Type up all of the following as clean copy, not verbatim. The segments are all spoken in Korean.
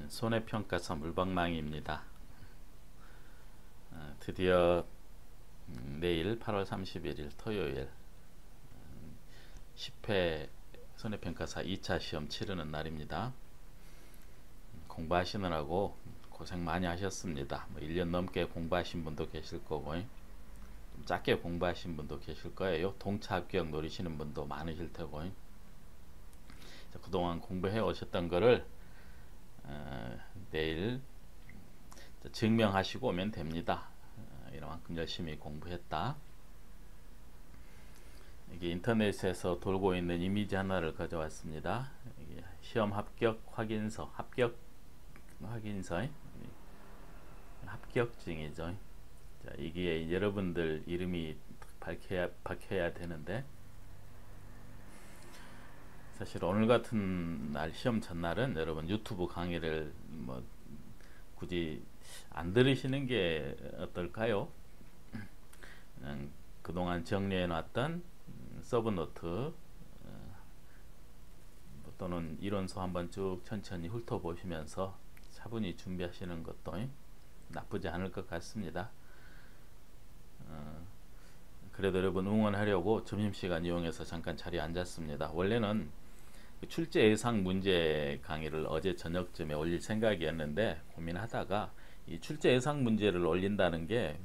손해평가사 물방망이입니다. 드디어 내일 8월 31일 토요일 10회 손해평가사 2차 시험 치르는 날입니다. 공부하시느라고 고생 많이 하셨습니다. 1년 넘게 공부하신 분도 계실 거고 좀 짧게 공부하신 분도 계실 거예요. 동차 합격 노리시는 분도 많으실 테고 그동안 공부해 오셨던 거를 내일 증명하시고 오면 됩니다. 이만큼 열심히 공부했다. 이게 인터넷에서 돌고 있는 이미지 하나를 가져왔습니다. 시험 합격 확인서, 합격증이죠. 자, 이게 여러분들 이름이 박혀야 되는데, 사실 오늘 같은 날 시험 전날은 여러분 유튜브 강의를 굳이 안 들으시는 게 어떨까요? 그냥 그동안 정리해 놨던 서브노트 또는 이론서 한번 쭉 천천히 훑어보시면서 차분히 준비하시는 것도 나쁘지 않을 것 같습니다. 그래도 여러분 응원하려고 점심시간 이용해서 잠깐 자리에 앉았습니다. 원래는 출제 예상 문제 강의를 어제 저녁쯤에 올릴 생각이었는데 고민하다가 이 출제 예상 문제를 올린다는 게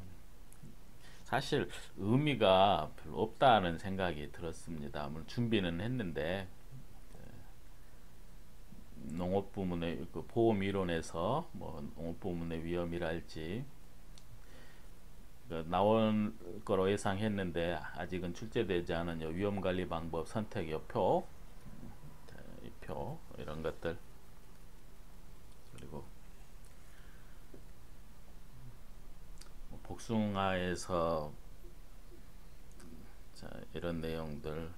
사실 의미가 별로 없다는 생각이 들었습니다. 물론 준비는 했는데 농업 부문의 보험 이론에서 농업 부문의 위험이랄지 나올 거로 예상했는데 아직은 출제되지 않은 위험관리 방법 선택표 표 이런 것들, 그리고 복숭아에서 이런 내용들,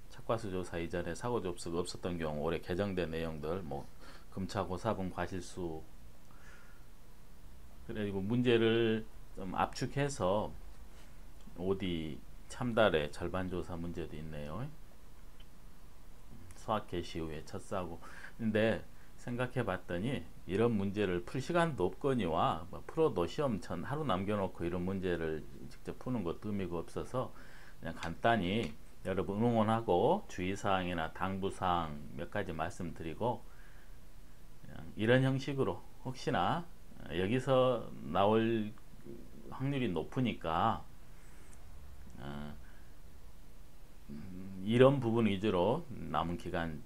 착과수 조사 이전에 사고 접수가 없었던 경우 올해 개정된 내용들, 금차고사분 과실수, 그리고 문제를 좀 압축해서 OD 참달의 절반 조사 문제도 있네요. 수학 개시 후에 첫 사고. 근데 생각해 봤더니 이런 문제를 풀 시간도 없거니와 풀어도 시험 전 하루 남겨놓고 이런 문제를 직접 푸는 것도 의미가 없어서 그냥 간단히 여러분 응원하고 주의사항이나 당부사항 몇 가지 말씀드리고, 그냥 이런 형식으로 혹시나 여기서 나올 확률이 높으니까 이런 부분 위주로 남은 기간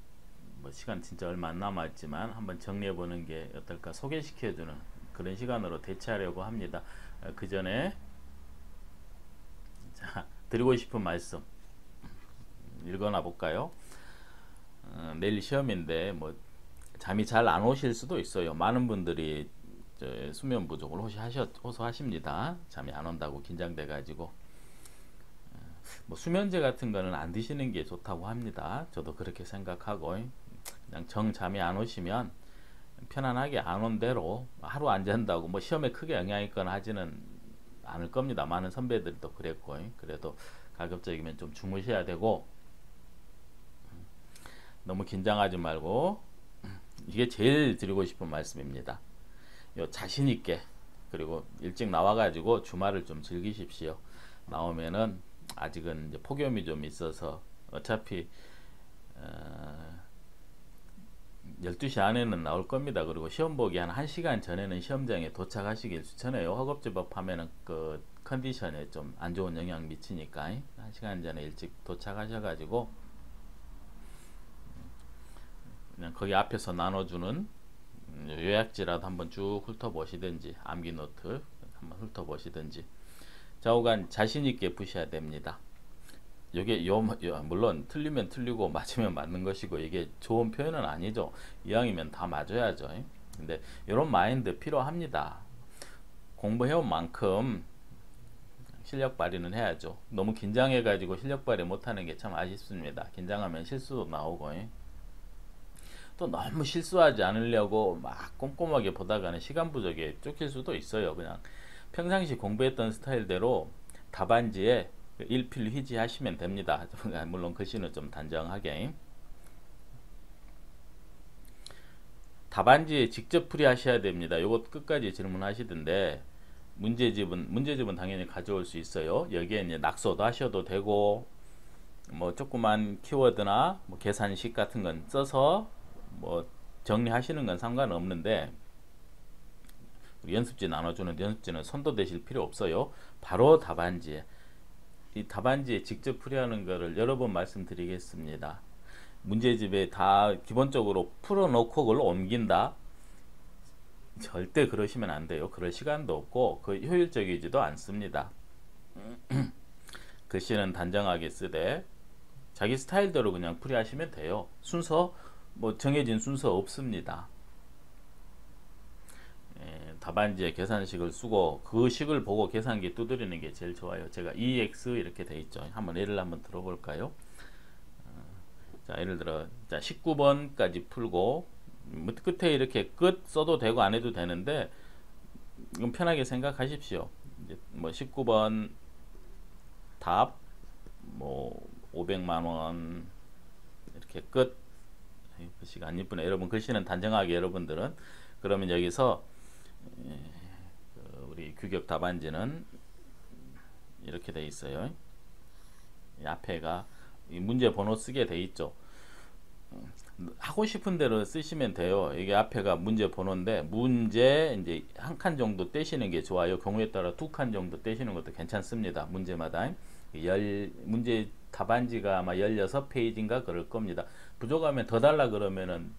시간 진짜 얼마 안 남았지만 한번 정리해 보는 게 어떨까, 소개시켜 주는 그런 시간으로 대체하려고 합니다. 그 전에 드리고 싶은 말씀 읽어나 볼까요? 내일 시험인데 잠이 잘 안 오실 수도 있어요. 많은 분들이 수면 부족을 호소하십니다. 잠이 안 온다고 긴장돼 가지고 수면제 같은 거는 안 드시는 게 좋다고 합니다. 저도 그렇게 생각하고 그냥 정 잠이 안 오시면 편안하게 안 온 대로 하루 안 잔다고 시험에 크게 영향 있거나 하지는 않을 겁니다. 많은 선배들도 그랬고, 그래도 가급적이면 좀 주무셔야 되고 너무 긴장하지 말고, 이게 제일 드리고 싶은 말씀입니다. 자신 있게, 그리고 일찍 나와가지고 주말을 좀 즐기십시오. 나오면은 아직은 이제 폭염이 좀 있어서 어차피 12시 안에는 나올 겁니다. 그리고 시험 보기 한 1시간 전에는 시험장에 도착하시길 추천해요. 허겁지겁 하면은 그 컨디션에 좀 안 좋은 영향 미치니까 1시간 전에 일찍 도착하셔가지고 그냥 거기 앞에서 나눠주는 요약지라도 한번 쭉 훑어보시든지 암기 노트 한번 훑어보시든지 좌우간 자신있게 푸셔야 됩니다. 이게 물론 틀리면 틀리고 맞으면 맞는 것이고 이게 좋은 표현은 아니죠. 이왕이면 다 맞아야죠. 근데 이런 마인드 필요합니다. 공부해온 만큼 실력 발휘는 해야죠. 너무 긴장해 가지고 실력 발휘 못하는 게 참 아쉽습니다. 긴장하면 실수도 나오고 또 너무 실수하지 않으려고 막 꼼꼼하게 보다가는 시간 부족에 쫓길 수도 있어요. 그냥 평상시 공부했던 스타일대로 답안지에 일필 휘지 하시면 됩니다. 물론 글씨는 좀 단정하게. 답안지에 직접 풀이하셔야 됩니다. 요것 끝까지 질문하시던데 문제집은 당연히 가져올 수 있어요. 여기에 이제 낙서도 하셔도 되고 뭐 조그만 키워드나 뭐 계산식 같은 건 써서 뭐 정리하시는 건 상관없는데 우리 연습지 나눠주는 연습지는 손도 대실 필요 없어요. 바로 답안지에 이 답안지에 직접 풀이하는 거를 여러 번 말씀드리겠습니다. 문제집에 다 기본적으로 풀어놓고 그걸 옮긴다? 절대 그러시면 안 돼요. 그럴 시간도 없고 그 효율적이지도 않습니다. 글씨는 단정하게 쓰되 자기 스타일대로 그냥 풀이하시면 돼요. 순서 뭐 정해진 순서 없습니다. 답안지에 계산식을 쓰고 그 식을 보고 계산기 두드리는 게 제일 좋아요. 제가 EX 이렇게 돼 있죠. 한번 예를 한번 들어볼까요? 자, 예를 들어 자 19번까지 풀고 끝에 이렇게 끝 써도 되고 안 해도 되는데 이건 편하게 생각하십시오. 이제 뭐 19번 답 뭐 500만 원 이렇게 끝. 글씨가 안 이쁘네. 여러분 글씨는 단정하게 여러분들은 그러면 여기서 우리 규격 답안지는 이렇게 돼 있어요. 이 앞에가 이 문제 번호 쓰게 돼 있죠. 하고 싶은 대로 쓰시면 돼요. 이게 앞에가 문제 번호인데 문제 이제 한 칸 정도 떼시는 게 좋아요. 경우에 따라 두 칸 정도 떼시는 것도 괜찮습니다. 문제마다 문제 답안지가 아마 16페이지인가 그럴 겁니다. 부족하면 더 달라 그러면은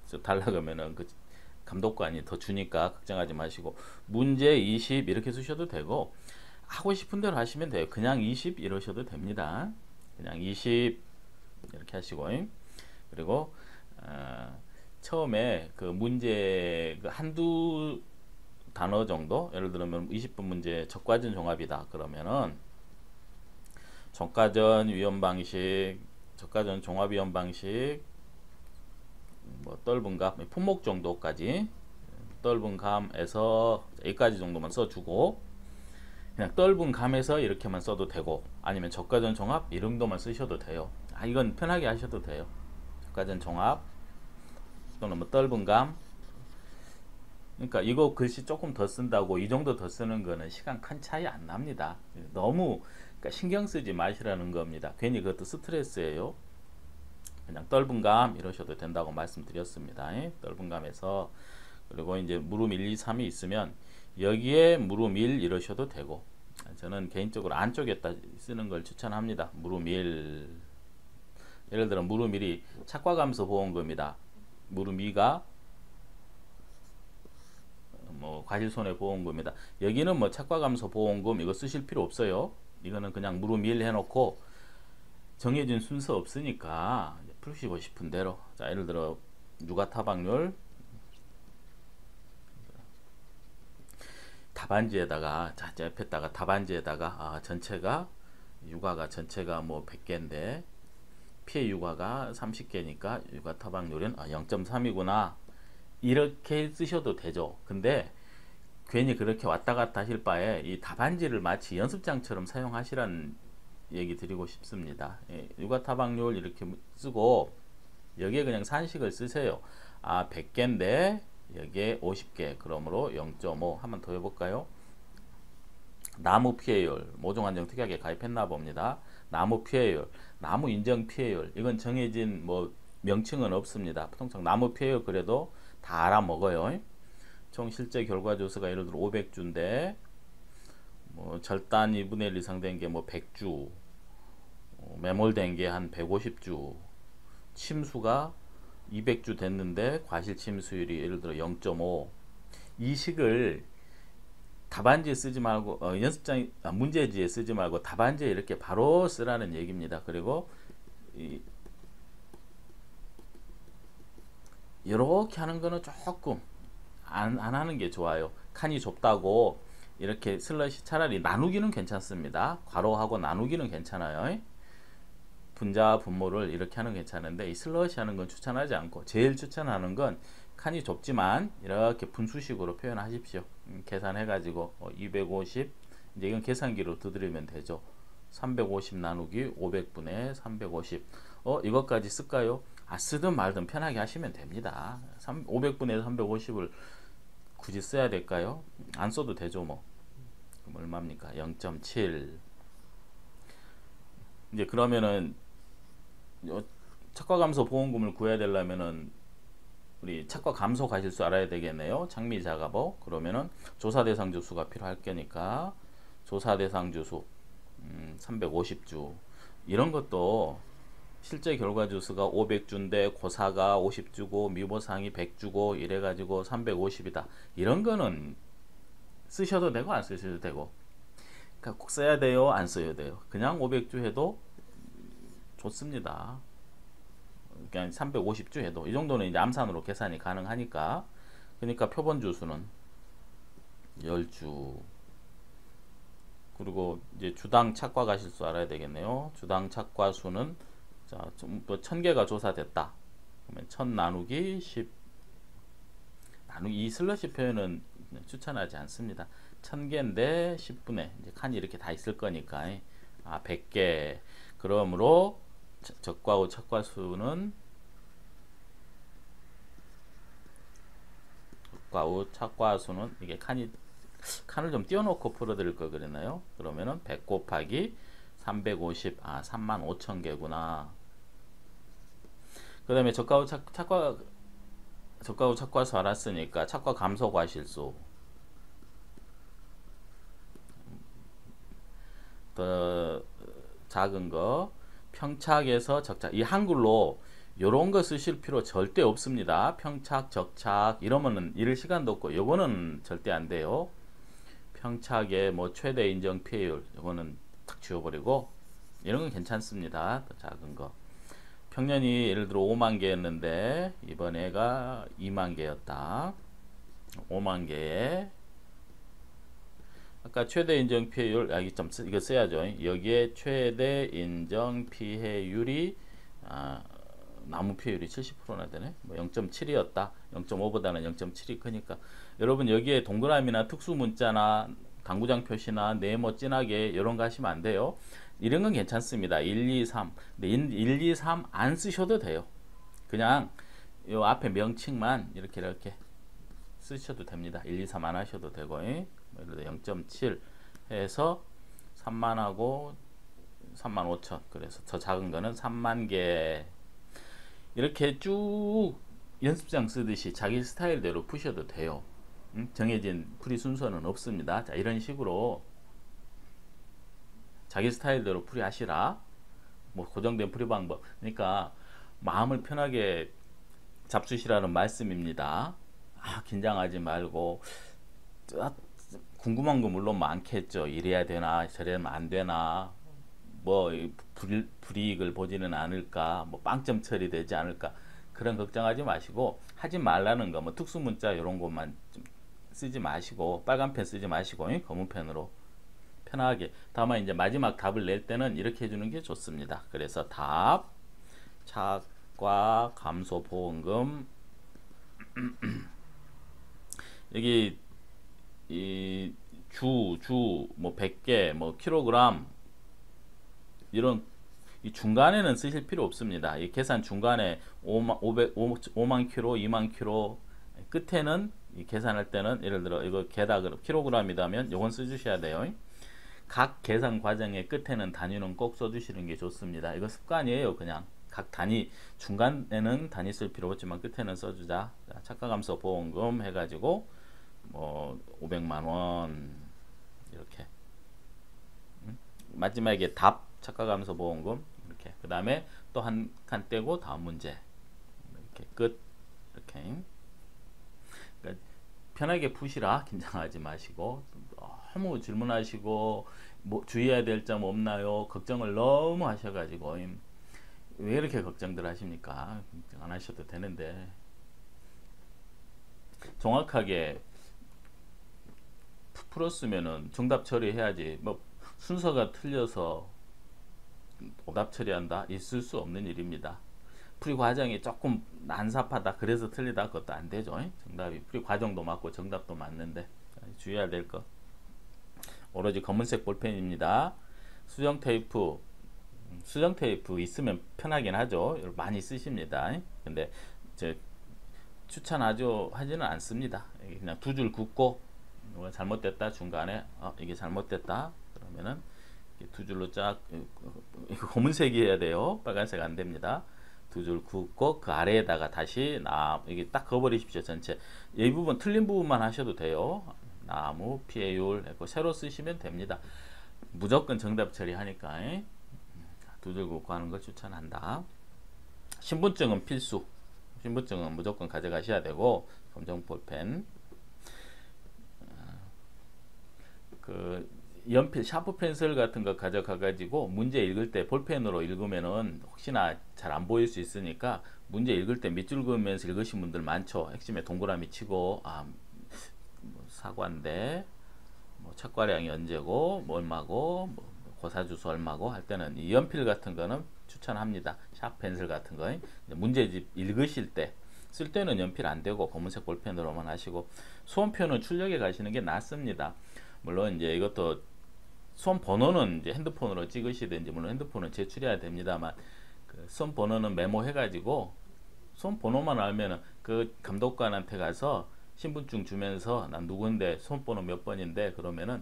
그 감독관이 더 주니까 걱정하지 마시고 문제 20 이렇게 쓰셔도 되고 하고 싶은 대로 하시면 돼요. 그냥 20 이러셔도 됩니다. 그냥 20 이렇게 하시고 그리고 처음에 그 문제 그 한두 단어 정도 예를 들면 20분 문제 적과전 종합이다 그러면은 적과전 위험 방식 적과전 종합 위험 방식 뭐 떫은 감 품목 정도까지 떫은 감에서 여기까지 정도만 써주고 그냥 떫은 감에서 이렇게만 써도 되고 아니면 적과전 종합 이 정도만 쓰셔도 돼요. 이건 편하게 하셔도 돼요. 적과전 종합 또는 뭐 떫은 감 그러니까 이거 글씨 조금 더 쓴다고 이 정도 더 쓰는 거는 시간 큰 차이 안 납니다. 너무 그러니까 신경 쓰지 마시라는 겁니다. 괜히 그것도 스트레스예요. 그냥 떫은 감 이러셔도 된다고 말씀드렸습니다. 떫은 감에서 그리고 이제 물음 1, 2, 3이 있으면 여기에 물음 1 이러셔도 되고 저는 개인적으로 안쪽에다 쓰는 걸 추천합니다. 물음 1 예를 들어 물음 1이 착과감소 보험금이다. 물음 2가 뭐 과실손해보험금이다. 여기는 뭐 착과감소 보험금 이거 쓰실 필요 없어요. 이거는 그냥 물음 1 해놓고 정해진 순서 없으니까 푸시고 싶은 대로 자 예를 들어 육아 타박률 답안지에다가 자 옆에다가 답안지에다가 전체가 육아가 전체가 뭐 100개인데 피해 육아가 30개니까 육아 타박률은 0.3이구나 이렇게 쓰셔도 되죠. 근데 괜히 그렇게 왔다 갔다 하실 바에 이 답안지를 마치 연습장처럼 사용하시라는 얘기 드리고 싶습니다. 육아 타박률 이렇게 쓰고 여기에 그냥 산식을 쓰세요. 100개인데 여기에 50개 그러므로 0.5 한번 더 해볼까요? 나무 피해율 모종안정 특약에 가입했나 봅니다. 나무 피해율 나무 인정 피해율 이건 정해진 뭐 명칭은 없습니다. 통상 나무 피해율 그래도 다 알아먹어요. 총 실제 결과 조수가 예를 들어 500주인데 뭐 절단 2분의 1 이상 된 게 뭐 100주 매몰된 게 한 150주 침수가 200주 됐는데 과실 침수율이 예를 들어 0.5 이 식을 답안지에 쓰지 말고 연습장 문제지에 쓰지 말고 답안지에 이렇게 바로 쓰라는 얘기입니다. 그리고 이렇게 하는 거는 조금 안 하는 게 좋아요. 칸이 좁다고 이렇게 슬러시 차라리 나누기는 괜찮습니다. 괄호하고 나누기는 괜찮아요. 분자 분모를 이렇게 하는 게 괜찮은데 이 슬러시 하는 건 추천하지 않고 제일 추천하는 건 칸이 좁지만 이렇게 분수식으로 표현하십시오. 계산해 가지고 250 이제 이건 계산기로 두드리면 되죠. 350 나누기 500분의 350 이것까지 쓸까요? 쓰든 말든 편하게 하시면 됩니다. 500분의 350을 굳이 써야 될까요? 안 써도 되죠 뭐. 그럼 얼마입니까? 0.7. 이제 그러면은 착과감소 보험금을 구해야 되려면은 우리 착과감소 가실수 알아야 되겠네요. 장미자가보. 그러면은 조사대상 주수가 필요할 거니까 조사대상 주수 350주 이런 것도 실제 결과 주수가 500주인데 고사가 50주고 미보상이 100주고 이래가지고 350이다. 이런 거는 쓰셔도 되고 안 쓰셔도 되고, 그러니까 꼭 써야 돼요 안 써야 돼요. 그냥 500주 해도 좋습니다. 그냥 350주 해도 이 정도는 이제 암산으로 계산이 가능하니까. 그러니까 표본 주수는 10주. 그리고 이제 주당 착과 가실 수 알아야 되겠네요. 주당 착과 수는 자, 뭐 1000개가 조사됐다. 그러면 1000 나누기 10 나누기 이 슬러시 표현은 추천하지 않습니다. 1000개인데 10분의 이제 칸이 이렇게 다 있을 거니까 100개. 그러므로 적과 후 착과 수는 적과 후 착과 수는 이게 칸을 좀 띄워놓고 풀어드릴 걸 그랬나요? 그러면은 100 곱하기 350 35,000개구나. 그 다음에 적과 후 착과수 알았으니까 착과 감소 과실수 더 작은 거 평착에서 적착. 이 한글로 요런 거 쓰실 필요 절대 없습니다. 평착, 적착 이러면은 잃을 시간도 없고 요거는 절대 안 돼요. 평착의 뭐 최대 인정 피해율 요거는 탁 지워버리고 이런 건 괜찮습니다. 더 작은 거. 평년이 예를 들어 5만 개였는데 이번에가 2만 개였다. 5만 개에 아까 최대 인정 피해율 여기 좀 이거 써야죠. 여기에 최대 인정 피해율이 나무 피해율이 70%나 되네. 뭐 0.7이었다. 0.5보다는 0.7이 크니까 여러분 여기에 동그라미나 특수 문자나 당구장 표시나 네모 진하게 이런 거 하시면 안 돼요. 이런 건 괜찮습니다. 1, 2, 3. 근데 1, 2, 3 안 쓰셔도 돼요. 그냥 요 앞에 명칭만 이렇게 쓰셔도 됩니다. 1, 2, 3 안 하셔도 되고, 예를 들어 0.7 해서 3만하고 35,000. 그래서 더 작은 거는 3만 개. 이렇게 쭉 연습장 쓰듯이 자기 스타일대로 푸셔도 돼요. 정해진 풀이 순서는 없습니다. 자, 이런 식으로 자기 스타일대로 풀이 하시라. 뭐 고정된 풀이 방법. 그러니까 마음을 편하게 잡수시라는 말씀입니다. 긴장하지 말고 궁금한 거 물론 많겠죠. 이래야 되나 저래면 안 되나 뭐 불이익을 보지는 않을까 뭐 빵점 처리되지 않을까 그런 걱정하지 마시고 하지 말라는 거 뭐 특수문자 이런 것만 좀 쓰지 마시고 빨간 펜 쓰지 마시고 검은 펜으로 편하게. 다만 이제 마지막 답을 낼 때는 이렇게 해주는 게 좋습니다. 그래서 답 착과 감소 보험금 여기 이 뭐 100개 뭐 킬로그램 이런 이 중간에는 쓰실 필요 없습니다. 이 계산 중간에 5만 킬로 2만 킬로 끝에는 이 계산할 때는 예를 들어 이거 개다 킬로그램이라면 요건 써주셔야 돼요. 각 계산 과정의 끝에는 단위는 꼭 써주시는 게 좋습니다. 이거 습관이에요. 그냥 각 단위 중간에는 단위 쓸 필요 없지만 끝에는 써주자. 착과감소 보험금 해가지고 뭐 500만원 이렇게 마지막에 답 착과감소 보험금 이렇게 그 다음에 또 한 칸 떼고 다음 문제 이렇게 끝. 이렇게 그러니까 편하게 푸시라. 긴장하지 마시고 너무 질문하시고 뭐 주의해야 될 점 없나요? 걱정을 너무 하셔가지고 왜 이렇게 걱정들 하십니까? 안 하셔도 되는데 정확하게 풀었으면은 정답 처리해야지. 뭐 순서가 틀려서 오답 처리한다? 있을 수 없는 일입니다. 풀이 과정이 조금 난삽하다 그래서 틀리다 그것도 안 되죠. 정답이 풀이 과정도 맞고 정답도 맞는데 주의해야 될 거 오로지 검은색 볼펜입니다. 수정 테이프 수정 테이프 있으면 편하긴 하죠. 많이 쓰십니다. 근데 제 추천하죠 하지는 않습니다. 그냥 두 줄 긋고 잘못됐다 중간에 이게 잘못됐다 그러면은 두 줄로 쫙 이거 검은색이어야 돼요. 빨간색 안 됩니다. 두 줄 긋고 그 아래에다가 다시 이게 딱 그어버리십시오. 전체 이 부분 틀린 부분만 하셔도 돼요. 나무 피해율 했고 새로 쓰시면 됩니다. 무조건 정답 처리하니까 두 줄 긋고 하는 걸 추천한다. 신분증은 필수. 신분증은 무조건 가져가셔야 되고 검정 볼펜 그 연필 샤프 펜슬 같은 거 가져가 가지고 문제 읽을 때 볼펜으로 읽으면은 혹시나 잘 안 보일 수 있으니까 문제 읽을 때 밑줄 그으면서 읽으신 분들 많죠. 핵심에 동그라미 치고 뭐 사과인데 뭐 착과량이 언제고 뭐 얼마고 뭐 고사주수 얼마고 할 때는 이 연필 같은 거는 추천합니다. 샤프 펜슬 같은 거 문제집 읽으실 때 쓸 때는 연필 안 되고 검은색 볼펜으로만 하시고 수험표는 출력해 가시는 게 낫습니다. 물론 이제 이것도 수험 번호는 이제 핸드폰으로 찍으시든지 물론 핸드폰은 제출해야 됩니다만 그 수험 번호는 메모해 가지고 수험 번호만 알면은 그 감독관한테 가서 신분증 주면서 난 누군데 수험 번호 몇 번인데 그러면은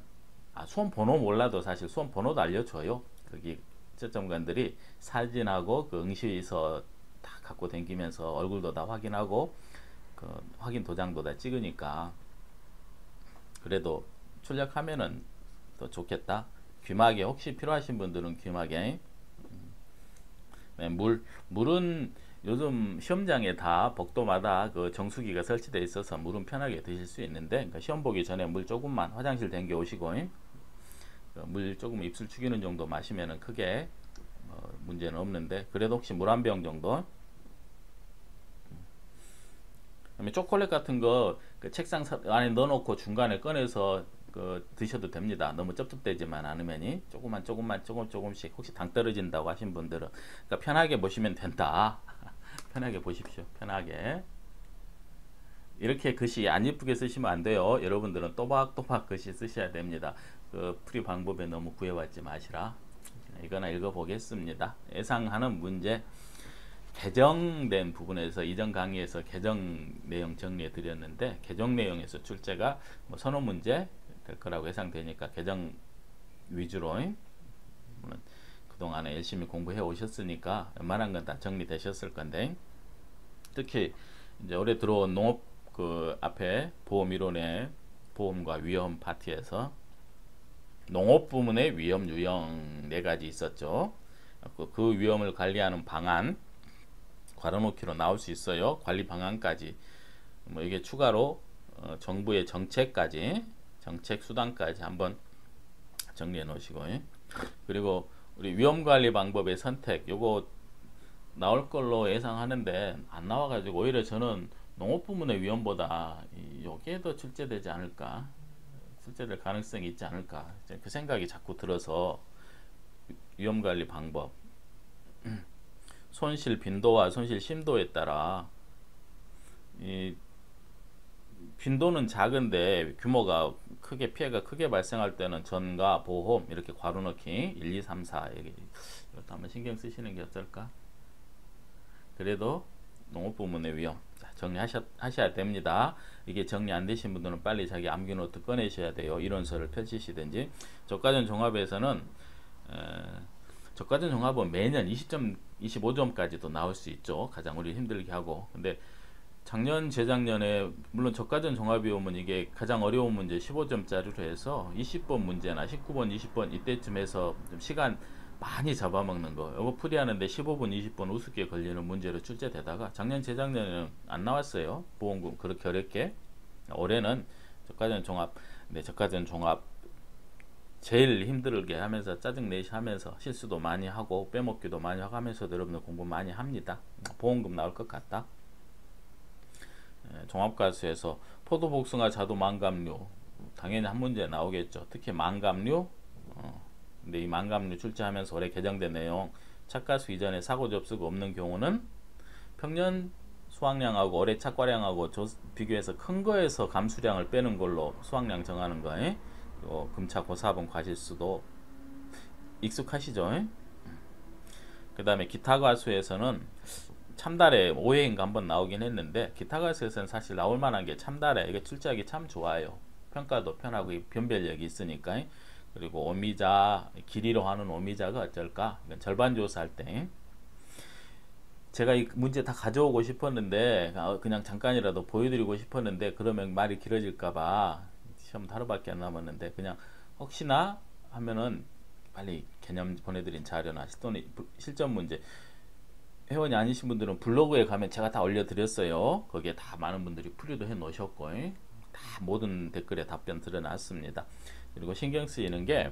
수험 번호 몰라도 사실 수험 번호도 알려줘요. 거기 채점관들이 사진하고 그 응시서 다 갖고 다니면서 얼굴도 다 확인하고 그 확인 도장도 다 찍으니까 그래도 출력하면은 더 좋겠다. 귀마개 혹시 필요하신 분들은 귀마개. 네, 물은 요즘 시험장에 다 복도마다 그 정수기가 설치되어 있어서 물은 편하게 드실 수 있는데 그러니까 시험 보기 전에 물 조금만 화장실 댕겨 오시고 물 조금 입술 죽이는 정도 마시면은 크게 문제는 없는데 그래도 혹시 물 한 병 정도. 그다음에 초콜릿 같은 거 그 책상 안에 넣어놓고 중간에 꺼내서 드셔도 됩니다. 너무 쩝쩝대지만 않으면 조금씩 혹시 당 떨어진다고 하신 분들은 그러니까 편하게 보시면 된다. 편하게 보십시오. 편하게. 이렇게 글씨 안 예쁘게 쓰시면 안 돼요. 여러분들은 또박또박 글씨 쓰셔야 됩니다. 그 풀이 방법에 너무 구애받지 마시라. 이거나 읽어보겠습니다. 예상하는 문제 개정된 부분에서 이전 강의에서 개정 내용 정리해 드렸는데 개정 내용에서 출제가 뭐 선호 문제 될 거라고 예상되니까 개정 위주로 물론 그동안에 열심히 공부해 오셨으니까 웬만한 건 다 정리되셨을 건데 특히 이제 올해 들어온 농업 그 앞에 보험 이론의 보험과 위험 파트에서 농업 부문의 위험 유형 4가지 있었죠. 그 위험을 관리하는 방안 괄호놓기로 나올 수 있어요. 관리 방안까지 뭐 이게 추가로 정부의 정책까지 정책 수단까지 한번 정리해 놓으시고 그리고 우리 위험관리 방법의 선택 요거 나올 걸로 예상하는데 안 나와가지고 오히려 저는 농업부문의 위험보다 요게 더 출제되지 않을까 출제될 가능성이 있지 않을까 그 생각이 자꾸 들어서 위험관리 방법 손실 빈도와 손실 심도에 따라 이 빈도는 작은데 규모가 크게 피해가 크게 발생할 때는 전가 보험 이렇게 괄호 넣기 1, 2, 3, 4 이것도 한번 신경 쓰시는 게 어떨까. 그래도 농업 부문의 위험 정리하셔야 됩니다. 이게 정리 안 되신 분들은 빨리 자기 암기 노트 꺼내셔야 돼요. 이론서를 펼치시든지 저가전 종합에서는 저가전 종합은 매년 20점 25점까지도 나올 수 있죠. 가장 우리 힘들게 하고 근데 작년 재작년에 물론 저가전 종합이 오면 이게 가장 어려운 문제 15점짜리로 해서 20번 문제나 19번 20번 이때쯤 해서 좀 시간 많이 잡아먹는 거 이거 풀이하는데 15분 20분 우습게 걸리는 문제로 출제되다가 작년 재작년에는 안 나왔어요. 보험금 그렇게 어렵게. 올해는 저가전 종합 네, 저가전 종합 제일 힘들게 하면서 짜증내시 하면서 실수도 많이 하고 빼먹기도 많이 하면서 여러분들 공부 많이 합니다. 보험금 나올 것 같다. 종합가수에서 포도복숭아 자두 망감류 당연히 한 문제 나오겠죠. 특히 망감류 근데 이 망감류 출제하면서 올해 개정된 내용 착가수 이전에 사고 접수가 없는 경우는 평년 수확량하고 올해 착과량하고 비교해서 큰 거에서 감수량을 빼는 걸로 수확량 정하는 거에 금차 고사분 과실수도 익숙하시죠? 그 다음에 기타 가수에서는 참달에 5회인가 한번 나오긴 했는데, 기타 가수에서는 사실 나올 만한 게 참달에 이게 출제하기 참 좋아요. 평가도 편하고 변별력이 있으니까. 그리고 오미자, 길이로 하는 오미자가 어쩔까? 절반 조사할 때 제가 이 문제 다 가져오고 싶었는데, 그냥 잠깐이라도 보여드리고 싶었는데, 그러면 말이 길어질까봐 시험 하루밖에 안 남았는데, 그냥 혹시나 하면은 빨리 개념 보내드린 자료나 또는 실전 문제, 회원이 아니신 분들은 블로그에 가면 제가 다 올려드렸어요. 거기에 다 많은 분들이 풀이도 해 놓으셨고, 다 모든 댓글에 답변 드러났습니다. 그리고 신경 쓰이는 게,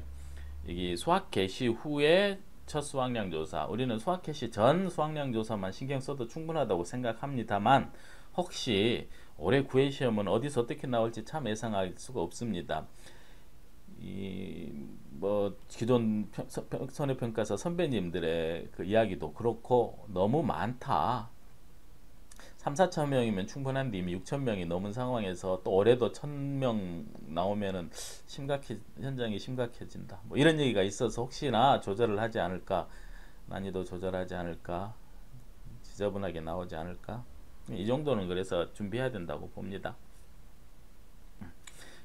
여기 수학 개시 후에 첫 수학량 조사, 우리는 수학 개시 전 수학량 조사만 신경 써도 충분하다고 생각합니다만, 혹시 올해 9회 시험은 어디서 어떻게 나올지 참 예상할 수가 없습니다. 뭐 기존 손해평가사 선배님들의 그 이야기도 그렇고 너무 많다. 3, 4천 명이면 충분한데 이미 6천 명이 넘은 상황에서 또 올해도 1,000명 나오면은 현장이 심각해진다. 뭐 이런 얘기가 있어서 혹시나 조절을 하지 않을까, 난이도 조절하지 않을까, 지저분하게 나오지 않을까. 이 정도는 그래서 준비해야 된다고 봅니다.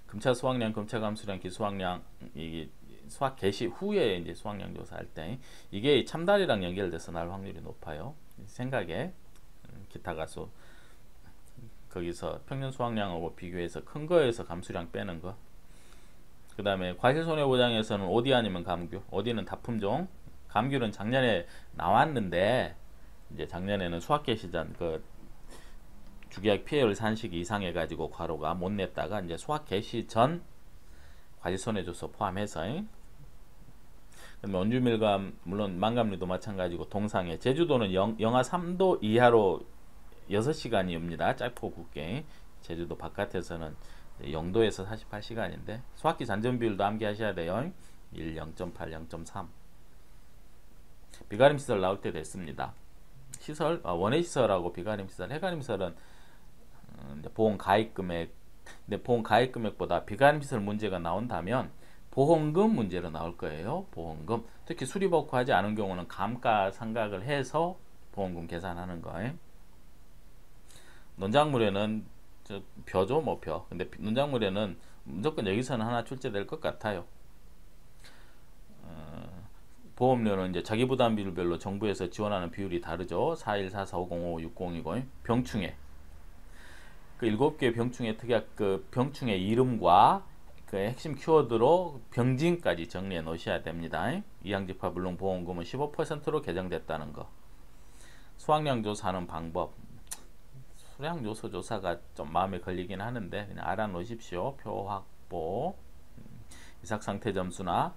금차 수학량, 금차 감수량, 기수학량, 이게 수학 개시 후에 이제 수학량 조사할 때 이게 참달이랑 연결돼서 나올 확률이 높아요. 생각에 기타 가수 거기서 평년 수학량하고 비교해서 큰 거에서 감수량 빼는 거. 그 다음에 과실 손해보장에서는 OD 아니면 감규. OD는 다품종, 감규는 작년에 나왔는데 이제 작년에는 수학 개시전 그 주계약 피해율 산식이 이상해가지고 과로가 못 냈다가 이제 수학 개시 전 과실손해조서 포함해서. 그다음에 원주밀감 물론 망감류도 마찬가지고 동상해. 제주도는 영하 3도 이하로 6시간이옵니다. 짧고 굵게. 제주도 바깥에서는 0도에서 48시간인데 수학기 잔전 비율도 암기하셔야 돼요. 1, 0.8, 0.3. 비가림 시설 나올 때 됐습니다. 시설, 원해 시설하고 비가림 시설, 해가림 시설은 보험 가입 금액, 근데 보험 가입 금액보다 비가림 시설 문제가 나온다면 보험금 문제로 나올 거예요. 보험금. 특히 수리복구하지 않은 경우는 감가상각을 해서 보험금 계산하는 거예요. 논작물에는 벼죠, 뭐 벼. 근데 논작물에는 무조건 여기서는 하나 출제될 것 같아요. 보험료는 이제 자기부담 비율별로 정부에서 지원하는 비율이 다르죠. 41, 44, 505, 60이고 병충해. 그 7개 병충해 특약 그 병충해 이름과 그 핵심 키워드로 병진까지 정리해 놓으셔야 됩니다. 이항집합 물론 보험금은 15%로 개정됐다는 거. 수학량 조사하는 방법. 수량 요소 조사가 좀 마음에 걸리긴 하는데 그냥 알아 놓으십시오. 표 확보, 이삭 상태 점수나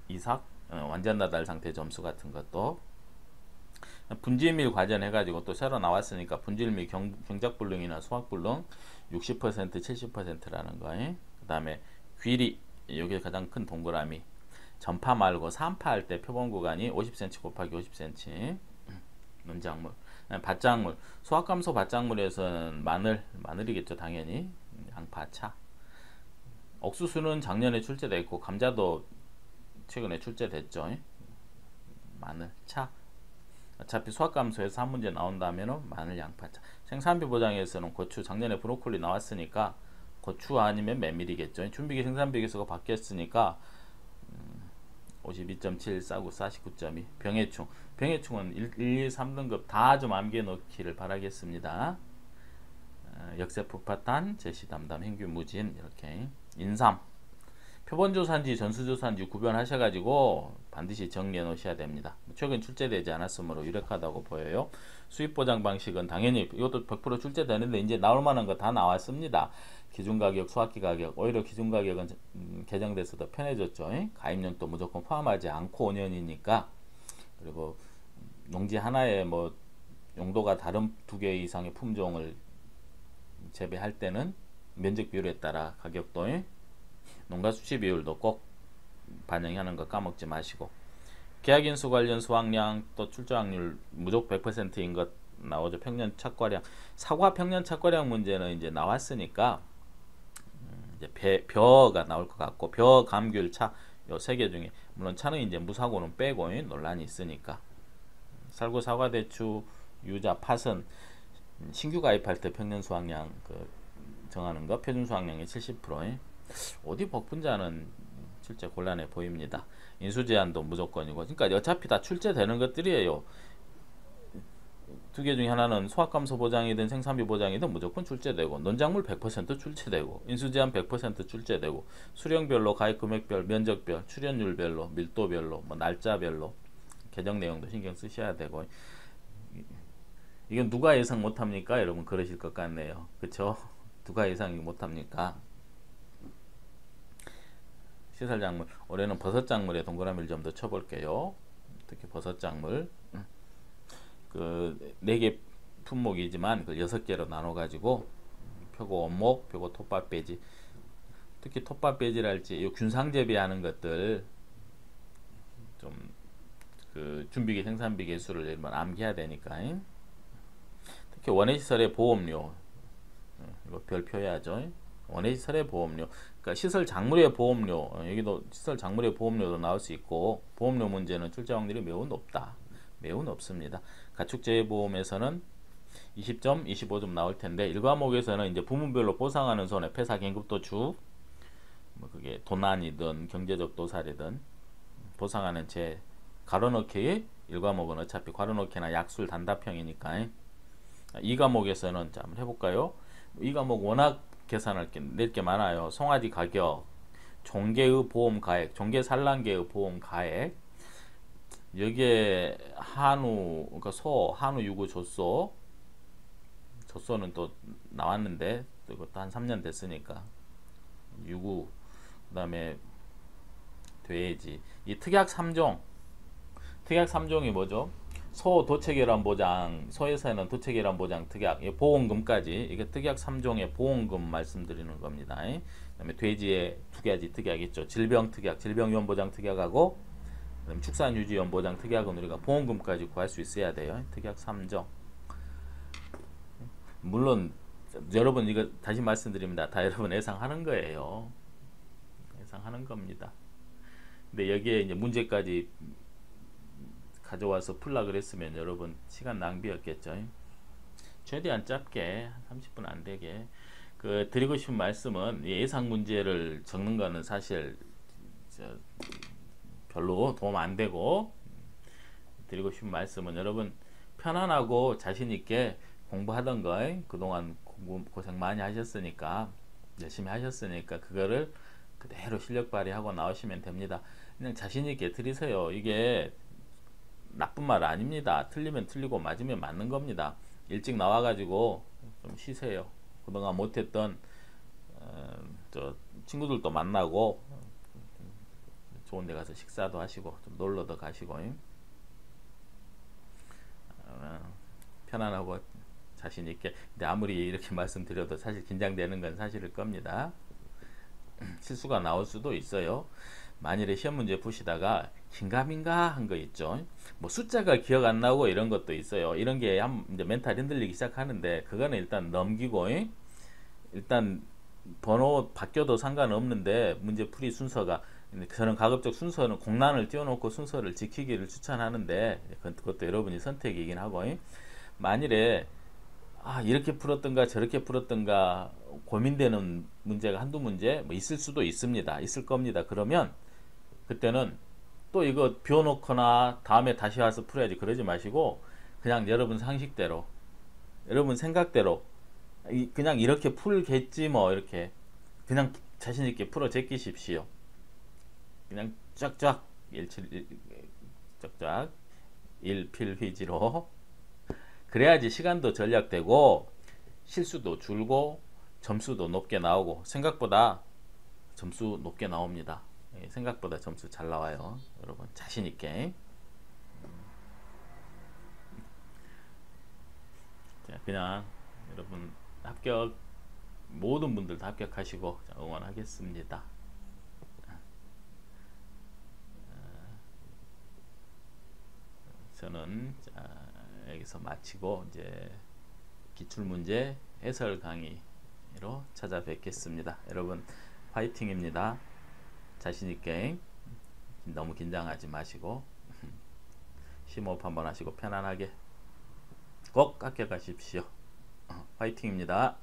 이삭 완전 나달 상태 점수 같은 것도. 분질밀 과전 해가지고 또 새로 나왔으니까 분질밀 경작불능이나 수학불능 60% 70%라는 거. 그 다음에 귀리, 이게 가장 큰 동그라미. 전파 말고 3파 할 때 표본 구간이 50cm 곱하기 50cm. 논작물. 밭작물, 수학감소 밭작물에서는 마늘이겠죠 당연히. 양파, 차. 옥수수는 작년에 출제됐고 감자도 최근에 출제됐죠. 마늘, 차. 어차피 수학감소에서 한 문제 나온다면 마늘, 양파, 차. 생산비 보장에서는 고추, 작년에 브로콜리 나왔으니까 고추 아니면 메밀이겠죠. 준비기 생산비 계수가 바뀌었으니까 52.7 싸고 49.2. 병해충은 1, 2, 3등급 다 좀 암기해 놓기를 바라겠습니다. 역세폭파탄, 제시담담, 행규무진 이렇게. 인삼, 표본조사인지 전수조사인지 구별하셔가지고 반드시 정리해 놓으셔야 됩니다. 최근 출제되지 않았으므로 유력하다고 보여요. 수입보장 방식은 당연히 이것도 100% 출제되는데 이제 나올 만한 거 다 나왔습니다. 기준가격, 수학기 가격, 오히려 기준가격은 개정돼서 더 편해졌죠. 가입용도 무조건 포함하지 않고 5년이니까. 그리고 농지 하나에 뭐 용도가 다른 2개 이상의 품종을 재배할 때는 면적 비율에 따라 가격도, 농가 수치 비율도 꼭 반영하는 거 까먹지 마시고. 계약인수 관련 수확량 또 출조 확률 무조건 100%인 것 나오죠. 평년 착과량, 사과 평년 착과량 문제는 이제 나왔으니까 이제 벼가 나올 것 같고, 벼, 감귤, 차 요 3개 중에 물론 차는 이제 무사고는 빼고 논란이 있으니까. 살고 사과대추 유자 팥은 신규 가입할 때 평년 수확량 정하는 거 표준 수확량의 70%. 어디 복분자는 실제 곤란해 보입니다. 인수 제한도 무조건이고, 그러니까 어차피 다 출제되는 것들이에요. 두 개 중에 하나는 수확감소 보장이든 생산비 보장이든 무조건 출제되고, 논작물 100% 출제되고, 인수 제한 100% 출제되고, 수령별로 가입 금액별, 면적별, 출연율별로, 밀도별로, 뭐 날짜별로 개정 내용도 신경 쓰셔야 되고. 이건 누가 예상 못합니까? 여러분 그러실 것 같네요. 그쵸? 누가 예상 못합니까? 시설작물, 올해는 버섯작물에 동그라미를 좀 더 쳐볼게요. 특히 버섯작물 그 4개 품목이지만 그 6개로 나눠 가지고 표고 원목, 표고 톱밥 배지, 특히 톱밥 배지랄지 이 균상 재배하는 것들 좀 그 준비기 생산비 개수를 일반 암기해야 되니까. 특히 원예시설의 보험료, 이거 별표해야죠. 원예시설의 보험료, 그러니까 시설 작물의 보험료, 여기도 시설 작물의 보험료도 나올 수 있고, 보험료 문제는 출제 확률이 매우 높다. 매우 높습니다. 가축재해보험에서는 20점, 25점 나올 텐데, 1과목에서는 이제 부문별로 보상하는 손해, 폐사 긴급도축, 뭐 그게 도난이든 경제적 도살이든 보상하는 제 가로넣기의 1과목은 어차피 가로넣기나 약술 단답형이니까. 2과목에서는 자 한번 해볼까요? 2과목 워낙 계산할 낼 게 많아요. 송아지 가격, 종계의 보험 가액, 종계 산란계의 보험 가액, 여기에 한우, 그러니까 소, 한우, 유구, 젖소, 젖소는 또 나왔는데 이것도 한 3년 됐으니까 유구, 그 다음에 돼지, 이 특약 3종, 특약 3종이 뭐죠? 소 도체결함 보장, 소에서는 도체결함 보장 특약, 보험금까지, 이게 특약 3종의 보험금 말씀드리는 겁니다. 그 다음에 돼지에 2가지 특약 있죠. 질병 특약, 질병위험 보장 특약하고, 그다음에 축산유지위험 보장 특약은 우리가 보험금까지 구할 수 있어야 돼요. 특약 3종. 물론 여러분 이거 다시 말씀드립니다. 다 여러분 예상하는 거예요. 예상하는 겁니다. 근데 여기에 이제 문제까지 가져와서 풀라 그랬으면 여러분 시간 낭비였겠죠. 최대한 짧게 30분 안 되게 드리고 싶은 말씀은, 예상 문제를 적는 거는 사실 별로 도움 안 되고, 드리고 싶은 말씀은 여러분 편안하고 자신 있게 공부하던 거, 그동안 고생 많이 하셨으니까, 열심히 하셨으니까 그거를 그대로 실력 발휘하고 나오시면 됩니다. 그냥 자신 있게 들이세요. 이게 나쁜 말 아닙니다. 틀리면 틀리고 맞으면 맞는 겁니다. 일찍 나와가지고 좀 쉬세요. 그동안 못했던 저 친구들도 만나고, 좋은 데 가서 식사도 하시고 좀 놀러도 가시고, 편안하고 자신 있게. 근데 아무리 이렇게 말씀드려도 사실 긴장되는 건 사실일 겁니다. 실수가 나올 수도 있어요. 만일에 시험 문제 푸시다가 긴가민가 한 거 있죠. 뭐 숫자가 기억 안 나고 이런 것도 있어요. 이런 게 이제 멘탈 흔들리기 시작하는데, 그거는 일단 넘기고, 일단 번호 바뀌어도 상관없는데 문제 풀이 순서가, 저는 가급적 순서는 공란을 띄워놓고 순서를 지키기를 추천하는데, 그것도 여러분이 선택이긴 하고, 만일에 이렇게 풀었던가 저렇게 풀었던가 고민되는 문제가 한두 문제 뭐 있을 수도 있습니다. 있을 겁니다. 그러면 그때는 또 이거 비워놓거나 다음에 다시 와서 풀어야지 그러지 마시고, 그냥 여러분 상식대로, 여러분 생각대로 그냥 이렇게 풀겠지 뭐, 이렇게 그냥 자신있게 풀어 제끼십시오. 그냥 쫙쫙 쫙쫙 일필휘지로. 그래야지 시간도 절약되고 실수도 줄고 점수도 높게 나오고, 생각보다 점수 높게 나옵니다. 생각보다 점수 잘 나와요. 여러분 자신있게. 그냥 여러분 합격, 모든 분들 다 합격하시고 응원하겠습니다. 저는 여기서 마치고 이제 기출문제 해설 강의로 찾아뵙겠습니다. 여러분 파이팅입니다. 자신있게. 너무 긴장하지 마시고 심호흡 한번 하시고 편안하게 꼭 합격하십시오. 화이팅입니다.